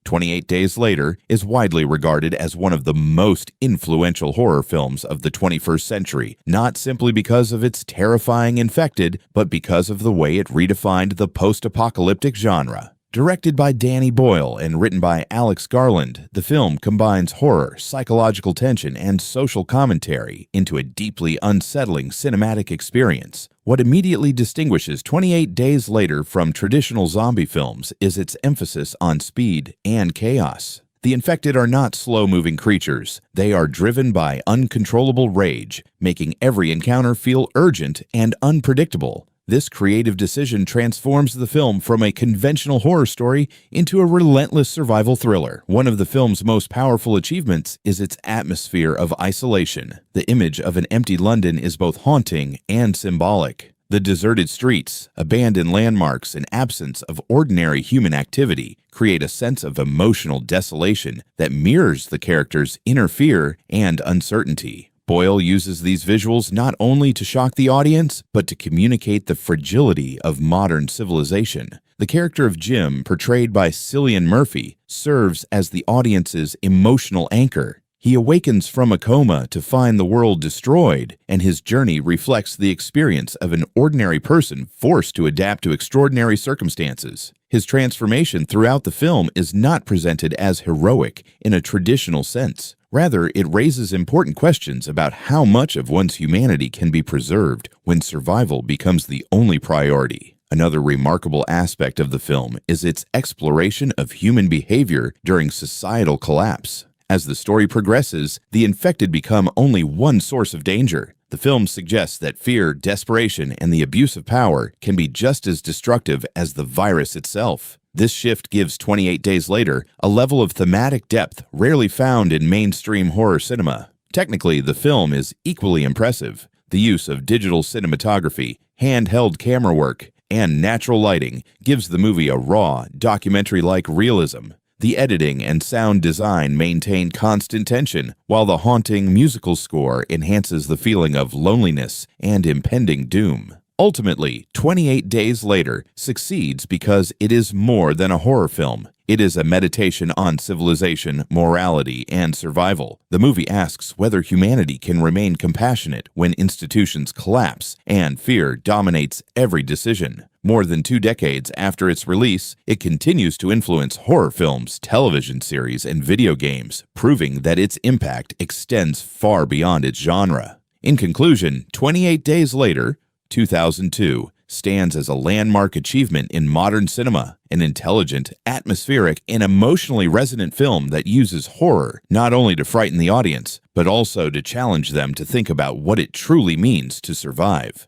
28 Days Later is widely regarded as one of the most influential horror films of the 21st century, not simply because of its terrifying infected, but because of the way it redefined the post-apocalyptic genre. Directed by Danny Boyle and written by Alex Garland, the film combines horror, psychological tension, and social commentary into a deeply unsettling cinematic experience. What immediately distinguishes 28 Days Later from traditional zombie films is its emphasis on speed and chaos. The infected are not slow-moving creatures. They are driven by uncontrollable rage, making every encounter feel urgent and unpredictable. This creative decision transforms the film from a conventional horror story into a relentless survival thriller. One of the film's most powerful achievements is its atmosphere of isolation. The image of an empty London is both haunting and symbolic. The deserted streets, abandoned landmarks, and absence of ordinary human activity create a sense of emotional desolation that mirrors the characters' inner fear and uncertainty. Boyle uses these visuals not only to shock the audience, but to communicate the fragility of modern civilization. The character of Jim, portrayed by Cillian Murphy, serves as the audience's emotional anchor. He awakens from a coma to find the world destroyed, and his journey reflects the experience of an ordinary person forced to adapt to extraordinary circumstances. His transformation throughout the film is not presented as heroic in a traditional sense. Rather, it raises important questions about how much of one's humanity can be preserved when survival becomes the only priority. Another remarkable aspect of the film is its exploration of human behavior during societal collapse. As the story progresses, the infected become only one source of danger. The film suggests that fear, desperation, and the abuse of power can be just as destructive as the virus itself. This shift gives 28 Days Later a level of thematic depth rarely found in mainstream horror cinema. Technically, the film is equally impressive. The use of digital cinematography, handheld camera work, and natural lighting gives the movie a raw, documentary-like realism. The editing and sound design maintain constant tension, while the haunting musical score enhances the feeling of loneliness and impending doom. Ultimately, 28 Days Later succeeds because it is more than a horror film. It is a meditation on civilization, morality, and survival. The movie asks whether humanity can remain compassionate when institutions collapse and fear dominates every decision. More than 2 decades after its release, it continues to influence horror films, television series, and video games, proving that its impact extends far beyond its genre. In conclusion, 28 Days Later, 2002, stands as a landmark achievement in modern cinema, an intelligent, atmospheric, and emotionally resonant film that uses horror not only to frighten the audience, but also to challenge them to think about what it truly means to survive.